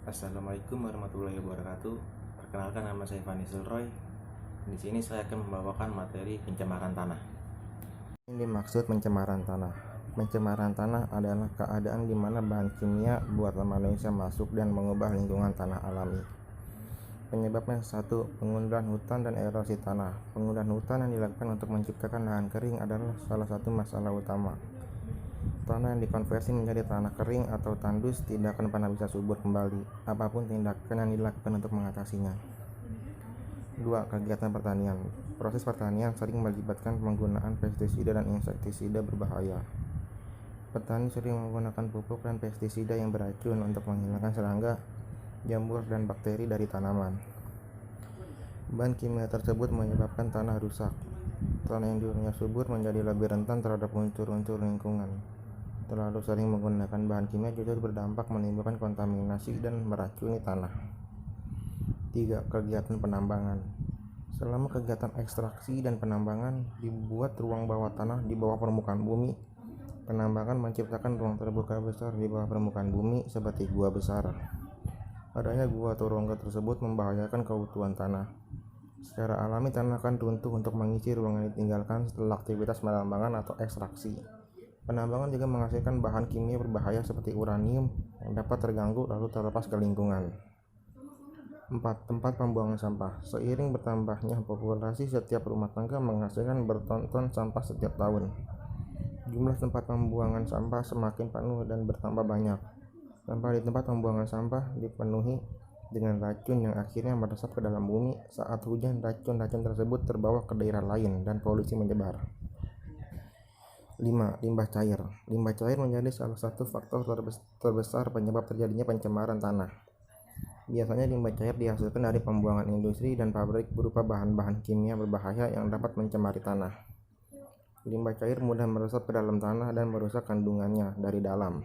Assalamualaikum warahmatullahi wabarakatuh. Perkenalkan, nama saya Fani Roy. Di sini saya akan membawakan materi pencemaran tanah. Ini dimaksud pencemaran tanah. Pencemaran tanah adalah keadaan di mana bahan kimia buatan manusia masuk dan mengubah lingkungan tanah alami. Penyebabnya: 1. Pengunduran hutan dan erosi tanah. Pengunduran hutan yang dilakukan untuk menciptakan lahan kering adalah salah satu masalah utama. Tanah yang dikonversi menjadi tanah kering atau tandus tidak akan pernah bisa subur kembali, apapun tindakan yang dilakukan untuk mengatasinya. 2. Kegiatan pertanian. Proses pertanian sering melibatkan penggunaan pestisida dan insektisida berbahaya. Petani sering menggunakan pupuk dan pestisida yang beracun untuk menghilangkan serangga, jamur, dan bakteri dari tanaman. Bahan kimia tersebut menyebabkan tanah rusak. Tanah yang dulunya subur menjadi lebih rentan terhadap unsur-unsur lingkungan. Terlalu sering menggunakan bahan kimia juga berdampak menimbulkan kontaminasi dan meracuni tanah. 3. Kegiatan penambangan. Selama kegiatan ekstraksi dan penambangan dibuat ruang bawah tanah di bawah permukaan bumi. Penambangan menciptakan ruang terbuka besar di bawah permukaan bumi seperti gua besar. Adanya gua atau rongga tersebut membahayakan keutuhan tanah. Secara alami tanah akan runtuh untuk mengisi ruang yang ditinggalkan setelah aktivitas penambangan atau ekstraksi. Penambangan juga menghasilkan bahan kimia berbahaya seperti uranium yang dapat terganggu lalu terlepas ke lingkungan. 4. Tempat pembuangan sampah. Seiring bertambahnya populasi, setiap rumah tangga menghasilkan berton-ton sampah setiap tahun. Jumlah tempat pembuangan sampah semakin penuh dan bertambah banyak. Sampah di tempat pembuangan sampah dipenuhi dengan racun yang akhirnya meresap ke dalam bumi. Saat hujan, racun-racun tersebut terbawa ke daerah lain dan polusi menyebar. 5. Limbah cair. Limbah cair menjadi salah satu faktor terbesar penyebab terjadinya pencemaran tanah. Biasanya limbah cair dihasilkan dari pembuangan industri dan pabrik berupa bahan-bahan kimia berbahaya yang dapat mencemari tanah. Limbah cair mudah meresap ke dalam tanah dan merusak kandungannya dari dalam.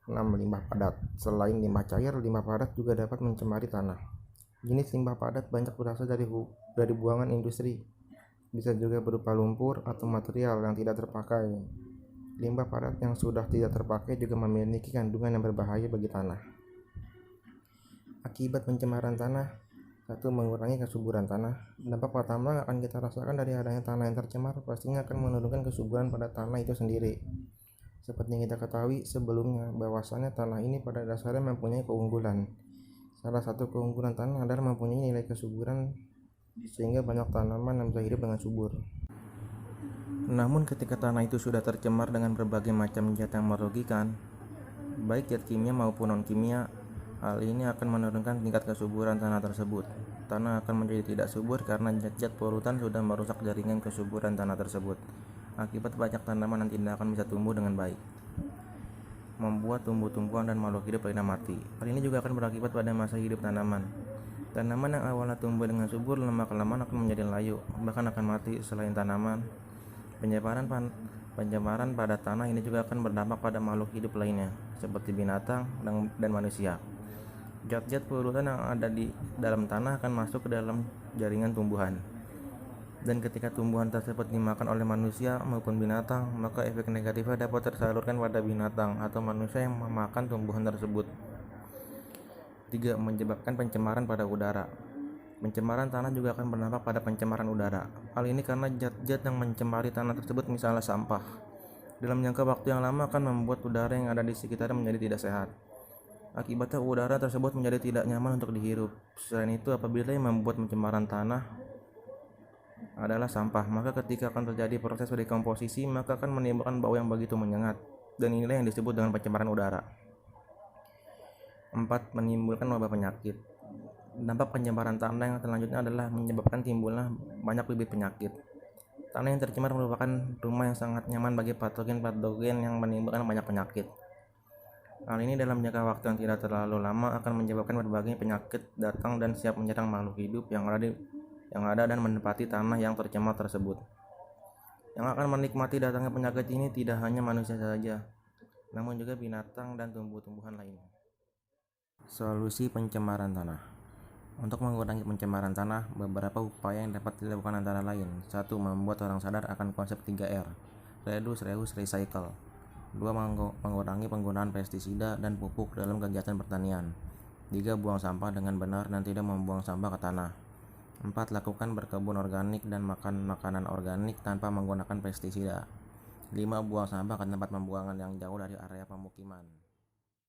6. Limbah padat. Selain limbah cair, limbah padat juga dapat mencemari tanah. Jenis limbah padat banyak berasal dari buangan industri. Bisa juga berupa lumpur atau material yang tidak terpakai. Limbah padat yang sudah tidak terpakai juga memiliki kandungan yang berbahaya bagi tanah. Akibat pencemaran tanah: 1. Mengurangi kesuburan tanah. Dampak pertama yang akan kita rasakan dari adanya tanah yang tercemar pastinya akan menurunkan kesuburan pada tanah itu sendiri. Seperti yang kita ketahui sebelumnya, bahwasannya tanah ini pada dasarnya mempunyai keunggulan. Salah satu keunggulan tanah adalah mempunyai nilai kesuburan sehingga banyak tanaman yang bisa hidup dengan subur. Namun ketika tanah itu sudah tercemar dengan berbagai macam zat yang merugikan, baik zat kimia maupun non-kimia, hal ini akan menurunkan tingkat kesuburan tanah tersebut. Tanah akan menjadi tidak subur karena zat-zat polutan sudah merusak jaringan kesuburan tanah tersebut. Akibat banyak tanaman yang tidak akan bisa tumbuh dengan baik, membuat tumbuh-tumbuhan dan makhluk hidup lainnya mati. Hal ini juga akan berakibat pada masa hidup tanaman. Tanaman yang awalnya tumbuh dengan subur lama-kelamaan akan menjadi layu, bahkan akan mati. Selain tanaman, pencemaran pada tanah ini juga akan berdampak pada makhluk hidup lainnya, seperti binatang dan manusia. Zat-zat polutan yang ada di dalam tanah akan masuk ke dalam jaringan tumbuhan. Dan ketika tumbuhan tersebut dimakan oleh manusia maupun binatang, maka efek negatifnya dapat tersalurkan pada binatang atau manusia yang memakan tumbuhan tersebut. 3. Menyebabkan pencemaran pada udara. Pencemaran tanah juga akan berdampak pada pencemaran udara. Hal ini karena zat-zat yang mencemari tanah tersebut, misalnya sampah, dalam jangka waktu yang lama akan membuat udara yang ada di sekitarnya menjadi tidak sehat. Akibatnya udara tersebut menjadi tidak nyaman untuk dihirup. Selain itu, apabila yang membuat pencemaran tanah adalah sampah, maka ketika akan terjadi proses dekomposisi, maka akan menimbulkan bau yang begitu menyengat, dan inilah yang disebut dengan pencemaran udara. 4. Menimbulkan wabah penyakit. Dampak pencemaran tanah yang selanjutnya adalah menyebabkan timbulnya banyak bibit penyakit. Tanah yang tercemar merupakan rumah yang sangat nyaman bagi patogen-patogen yang menimbulkan banyak penyakit. Hal ini dalam jangka waktu yang tidak terlalu lama akan menyebabkan berbagai penyakit datang dan siap menyerang makhluk hidup yang ada dan menempati tanah yang tercemar tersebut. Yang akan menikmati datangnya penyakit ini tidak hanya manusia saja, namun juga binatang dan tumbuh-tumbuhan lainnya. Solusi pencemaran tanah. Untuk mengurangi pencemaran tanah, beberapa upaya yang dapat dilakukan antara lain: 1. Membuat orang sadar akan konsep 3R, Reduce, Reuse, Recycle. 2. Mengurangi penggunaan pestisida dan pupuk dalam kegiatan pertanian. 3. Buang sampah dengan benar dan tidak membuang sampah ke tanah. 4. Lakukan berkebun organik dan makan makanan organik tanpa menggunakan pestisida. 5. Buang sampah ke tempat pembuangan yang jauh dari area pemukiman.